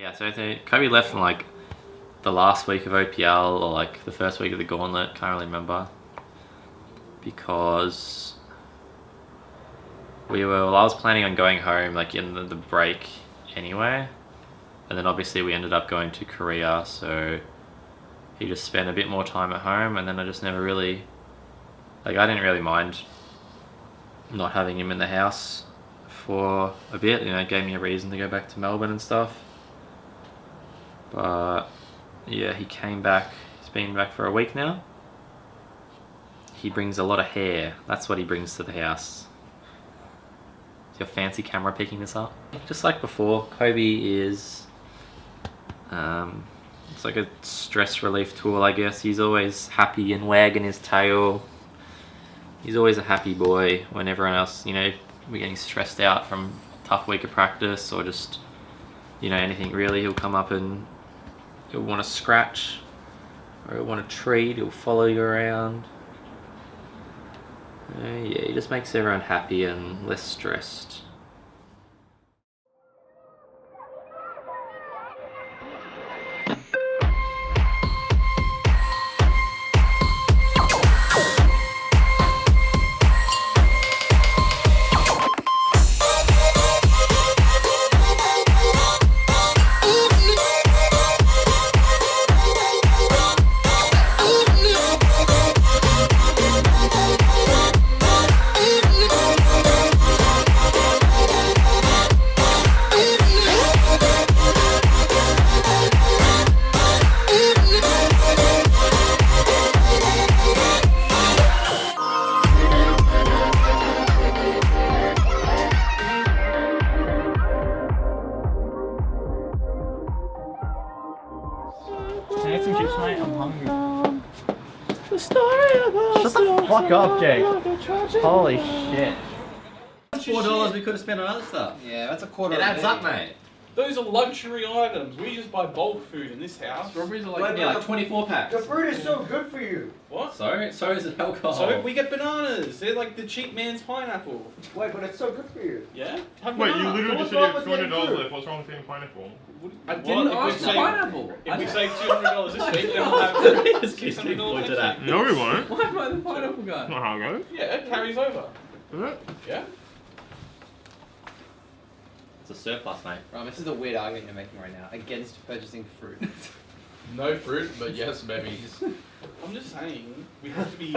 Yeah, so I think Kobe left in like the last week of OPL or like the first week of the Gauntlet, can't really remember. Because I was planning on going home like in the break anyway. And then obviously we ended up going to Korea, so he just spent a bit more time at home, and then I just never really, like, I didn't really mind not having him in the house for a bit, you know, it gave me a reason to go back to Melbourne and stuff. But yeah, he came back, he's been back for a week now. He brings a lot of hair, that's what he brings to the house. Is your fancy camera picking this up? Just like before, Kobe is, it's like a stress relief tool, I guess. He's always happy and wagging his tail. He's always a happy boy when everyone else, you know, we're getting stressed out from a tough week of practice or just, you know, anything really. He'll come up and he'll want to scratch or he'll want to treat, he'll follow you around. Yeah, he just makes everyone happy and less stressed. Can I get some chips, mate? I'm hungry. Shut the fuck up, Jake. Holy shit. $4 we could have spent on other stuff. Yeah, that's a quarter. It adds up, mate. Those are luxury items. We just buy bulk food in this house. Strawberries are like, Yeah, like 24 packs. The fruit is so good for you. what? So is it alcohol. So we get bananas. They're like the cheap man's pineapple. Wait, but it's so good for you. Yeah? Have Wait, you banana. literally What's just said you wrong had with getting $200 fruit? left. What's wrong with eating pineapple? I Didn't didn't ask for pineapple. If we save $200 this week, then we'll have Just keeps getting $600 pointed next at. week. No, we won't. Why am I the pineapple That's guy? not how it goes. Yeah, it carries over. Is it? Yeah? It's a surplus, mate. Right, this is a weird argument you're making right now against purchasing fruit. No fruit, but yes, babies. I'm just saying, we have to be...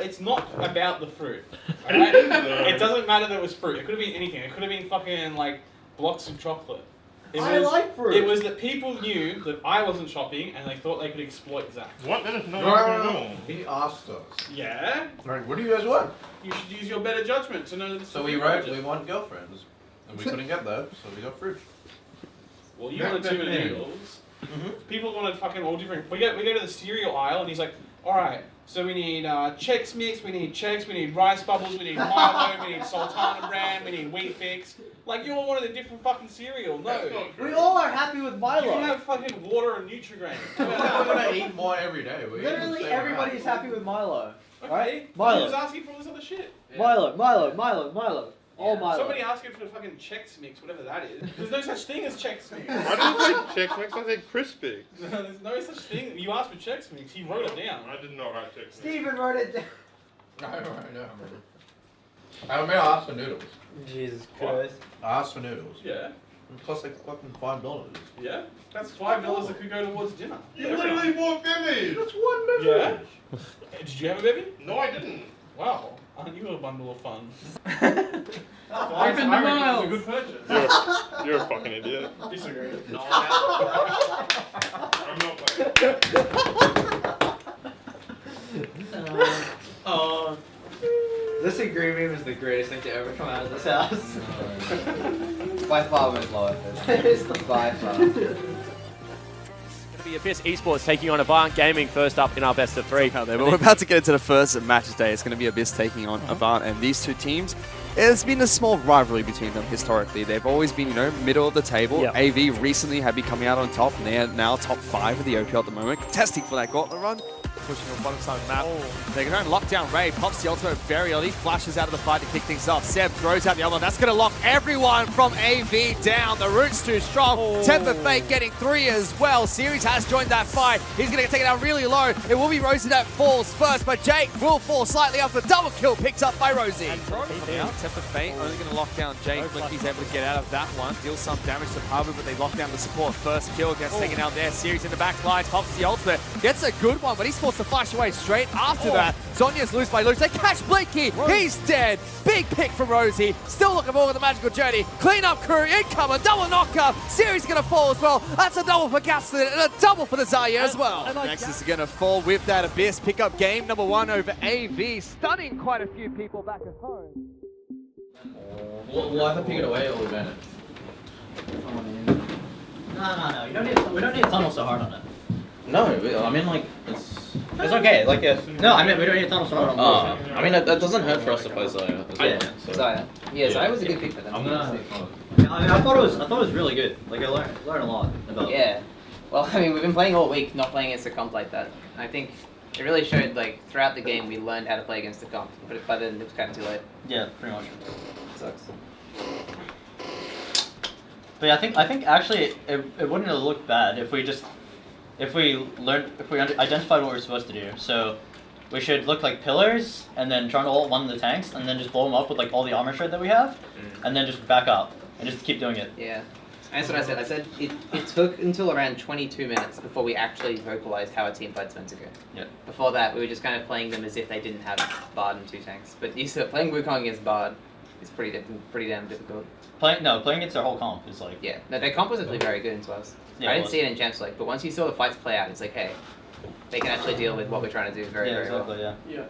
it's not about the fruit. Alright? It doesn't matter that it was fruit. It could have been anything. It could have been fucking, like, blocks of chocolate. I like fruit. It was that people knew that I wasn't shopping and they thought they could exploit Zach. What? That is not No, what no, we're no. doing. He asked us. Yeah? Right, what do you guys want? You should use your better judgment to know that it's So we wrote, we want girlfriends. And we couldn't get that, so we got fruit. Well, you wanted 2 minute noodles. People wanted fucking all different... We go to the cereal aisle and he's like, alright, so we need Chex Mix, we need Chex, we need Rice Bubbles, we need Milo, we need Sultana Bran, we need Wheat Fix. Like, you all wanted a different fucking cereal. No. We all are happy with You Milo. can have fucking water and Nutri-Grain. We're gonna eat more every day. Literally everybody's happy with Milo. Okay. Right? Milo. Milo. was asking for all this other shit. Milo. All Milo. Somebody asking for fucking Chex Mix, whatever that is. There's no such thing as Chex Mix. I didn't say Chex Mix, I said crispy. There's no such thing. You asked for Chex Mix, he wrote it down. I did not write Chex Mix. Steven wrote it down. I mean, I asked for noodles. Jesus What? Christ. I asked for noodles. Yeah. It cost like fucking $5. Yeah. That's $5 that could go towards dinner. You literally bought bibbies! That's one bevy. Yeah. Did you have a baby? No, I didn't. Wow. Aren't you a bundle of fun? Open the miles. It was a good purchase. You're a fucking idiot. Disagree. No, I'm not playing. This agreement was the greatest thing to ever come out of this house. By far most lower. It's the by far. Be Abyss Esports taking on Avant Gaming first up in our best of 3. But we're about to get into the first match day. It's going to be Abyss taking on Avant, and these two teams, there's been a small rivalry between them historically. They've always been, you know, middle of the table. Yep. AV recently have been coming out on top, and they're now top 5 of the OPL at the moment, contesting for that gauntlet run. pushing on the bottom side of the map. They're going to lock down Ray. Pops the ultimate very early. Flashes out of the fight to kick things off. Seb throws out the ultimate. That's going to lock everyone from AV down. The root's too strong. Temper Fate getting 3 as well. Series has joined that fight. He's going to take it down really low. It will be Rosie that falls first, but Jake will fall slightly off. The double kill picked up by Rosie. Temper Fate only going to lock down Jake. Blinky's able to get out of that one. Deal some damage to Pabu, but they lock down the support. First kill gets taken out there. Series in the back line. Pops the ultimate. Gets a good one, but he's forced to flash away straight after that. Sonya's loose by loose. They catch Blinky. He's dead. Big pick from Rosie. Still looking forward to the magical journey. Clean up crew. Incoming. Double knockup. Series going to fall as well. That's a double for Gaston and a double for the Zaya as well. Nexus is going to fall with that Abyss. Pick up game number 1 over AV. Stunning quite a few people back at home. We'll either pick it away or we'll ban it. No. We don't need to tunnel so hard on it. No, I mean like it's okay. Like no, I mean we don't need to tunnel so hard on it. I mean that doesn't hurt for us to play Zaya as well. Zaya. Yeah, Zaya was a good pick for them. I thought it was really good. Like I learned a lot about. Yeah. Well, I mean, we've been playing all week, not playing against a comp like that. I think it really showed, like, throughout the game, we learned how to play against the comp, but by then it was kind of too late. Yeah, pretty much. Sucks. But yeah, I think actually it wouldn't have looked bad if we identified what we're supposed to do. So we should look like pillars and then try to ult one of the tanks and then just blow them up with like all the armor shred that we have, and then just back up and just keep doing it. Yeah. That's what I said. I said it took until around 22 minutes before we actually vocalized how a team fight's meant to go. Yeah. Before that, we were just kind of playing them as if they didn't have Bard and 2 tanks. But you said playing Wukong against Bard is pretty damn difficult. Playing against their whole comp is like. Yeah. No, their comp was actually very good into us. Yeah, I didn't see it in Champs League, but once you saw the fights play out, it's like, hey, they can actually deal with what we're trying to do very well. Yeah.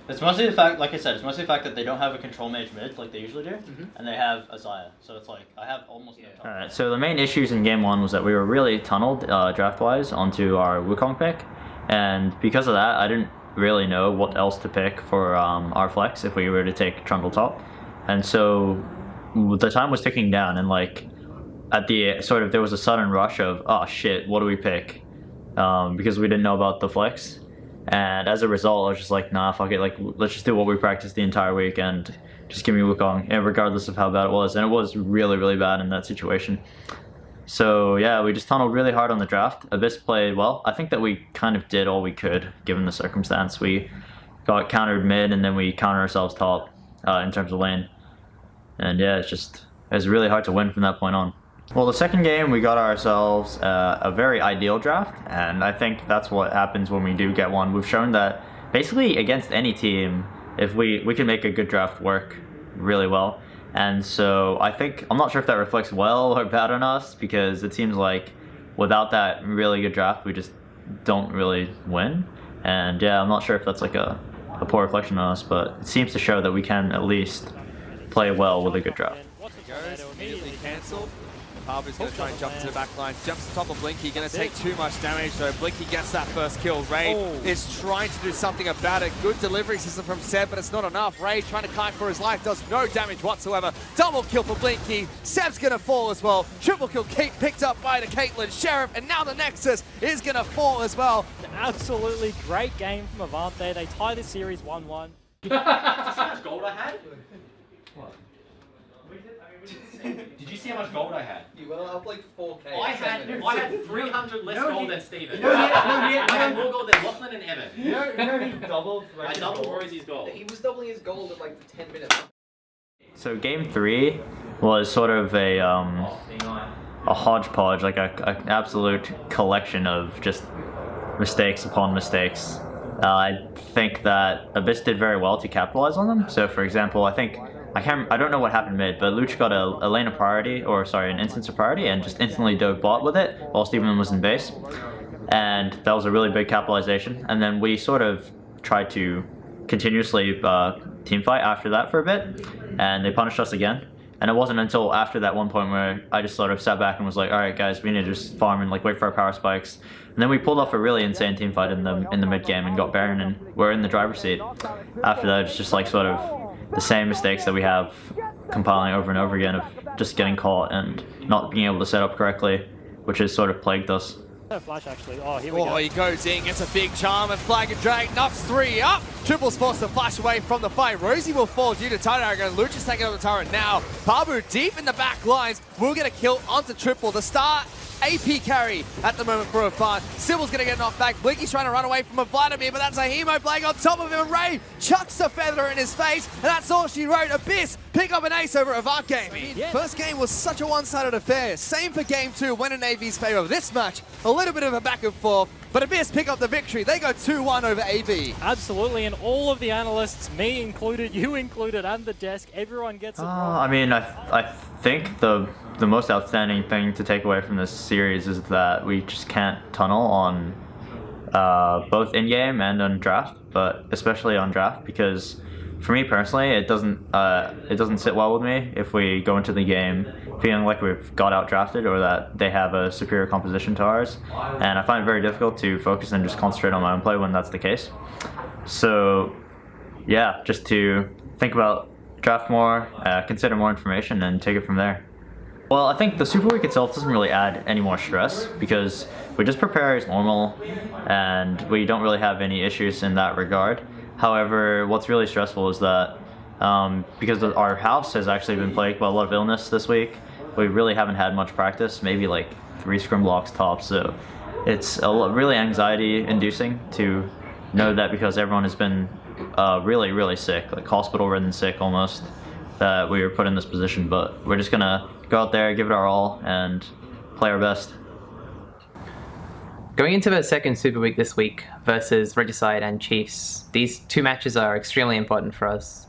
It's mostly the fact, like I said, that they don't have a control mage mid like they usually do, and they have a Zaya. So it's like, I have almost no time. Alright, so the main issues in game 1 was that we were really tunneled draft-wise onto our Wukong pick, and because of that, I didn't really know what else to pick for our flex if we were to take Trundle top. And so the time was ticking down, and like at the there was a sudden rush of, oh shit, what do we pick? Because we didn't know about the flex. And as a result, I was just like, nah, fuck it, like, let's just do what we practiced the entire week and just give me Wukong, and regardless of how bad it was. And it was really, really bad in that situation. So yeah, we just tunneled really hard on the draft. Abyss played well. I think that we kind of did all we could, given the circumstance. We got countered mid, and then we countered ourselves top in terms of lane. And yeah, it was really hard to win from that point on. Well, the second game, we got ourselves a very ideal draft, and I think that's what happens when we do get one. We've shown that basically against any team, if we can make a good draft work really well. And so I'm not sure if that reflects well or bad on us, because it seems like without that really good draft, we just don't really win. And yeah, I'm not sure if that's like a poor reflection on us, but it seems to show that we can at least play well with a good draft. Immediately cancelled. Pabu's going to try and jump into the back line. Jumps on top of Blinky. Going to take too much damage, so Blinky gets that first kill. Ray is trying to do something about it. Good delivery system from Seb, but it's not enough. Ray trying to kite for his life. Does no damage whatsoever. Double kill for Blinky. Seb's going to fall as well. Triple kill picked up by the Caitlyn Sheriff, and now the Nexus is going to fall as well. Absolutely great game from Avante. They tie the series 1-1. Did you see how much gold I had? What? Did you see how much gold I had? You went up like 4K. I had 300 less gold than Steven. I I had more gold than Lachlan and Evan. He doubled. I doubled Rosie's gold. He was doubling his gold at like 10 minutes. So game 3 was sort of a hodgepodge, like an absolute collection of just mistakes upon mistakes. I think that Abyss did very well to capitalize on them. So for example, I don't know what happened mid, but Luch got a lane of priority, an instance of priority, and just instantly dove bot with it while Steven was in base. And that was a really big capitalization. And then we sort of tried to continuously team fight after that for a bit, and they punished us again. And it wasn't until after that one point where I just sort of sat back and was like, all right guys, we need to just farm and like wait for our power spikes. And then we pulled off a really insane team fight in the mid game and got Baron, and we're in the driver's seat. After that, it's just like sort of the same mistakes that we have compiling over and over again of just getting caught and not being able to set up correctly, which has sort of plagued us. No flash actually. Oh, here we Oh, go. he goes in, gets a big charm, and Flag and Drag knocks 3 up. Triple's forced to flash away from the fight. Rosie will fall due to turret arrow. Luch is taking over the turret now. Babu deep in the back lines will get a kill onto Triple. The star AP carry at the moment for Avant. Sibyl's gonna get knocked back. Blinky's trying to run away from a Vladimir, but that's a Hemo playing on top of him. And Ray chucks a feather in his face, and that's all she wrote. Abyss pick up an ace over Avant Gaming. First game was such a one-sided affair. Same for game 2, went in AV's favor. This match, a little bit of a back and forth, but Abyss pick up the victory. They go 2-1 over AV. Absolutely, and all of the analysts, me included, you included, and the desk, everyone gets it wrong. I mean, I think the most outstanding thing to take away from this series is that we just can't tunnel on both in-game and on draft, but especially on draft, because for me personally, it doesn't sit well with me if we go into the game feeling like we've got out drafted or that they have a superior composition to ours, and I find it very difficult to focus and just concentrate on my own play when that's the case. So yeah, just to think about draft more, consider more information, and take it from there. Well, I think the Super Week itself doesn't really add any more stress because we just prepare as normal and we don't really have any issues in that regard. However, what's really stressful is that because our house has actually been plagued by a lot of illness this week, we really haven't had much practice, maybe like 3 scrim blocks tops. So it's really anxiety inducing to know that because everyone has been really, really sick, like hospital ridden sick almost, that we were put in this position. But we're just gonna go out there, give it our all, and play our best. Going into the second Super Week this week versus Regicide and Chiefs, these 2 matches are extremely important for us.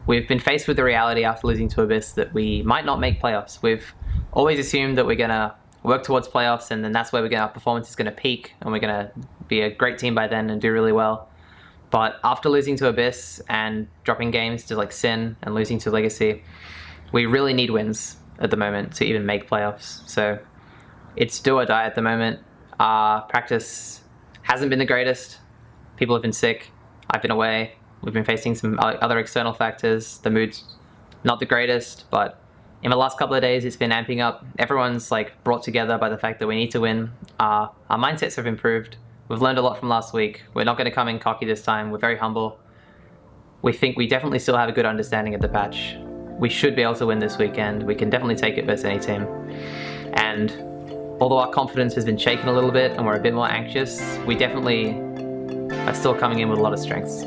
We've been faced with the reality after losing to Abyss that we might not make playoffs. We've always assumed that we're going to work towards playoffs, and then that's where our performance is going to peak, and we're going to be a great team by then and do really well. But after losing to Abyss and dropping games to like Sin and losing to Legacy, we really need wins at the moment to even make playoffs. So it's do or die at the moment. Practice hasn't been the greatest. People have been sick. I've been away. We've been facing some other external factors. The mood's not the greatest, but in the last couple of days, it's been amping up. Everyone's like brought together by the fact that we need to win. Our mindsets have improved. We've learned a lot from last week. We're not going to come in cocky this time. We're very humble. We think we definitely still have a good understanding of the patch. We should be able to win this weekend. We can definitely take it versus any team. And although our confidence has been shaken a little bit and we're a bit more anxious, we definitely are still coming in with a lot of strengths.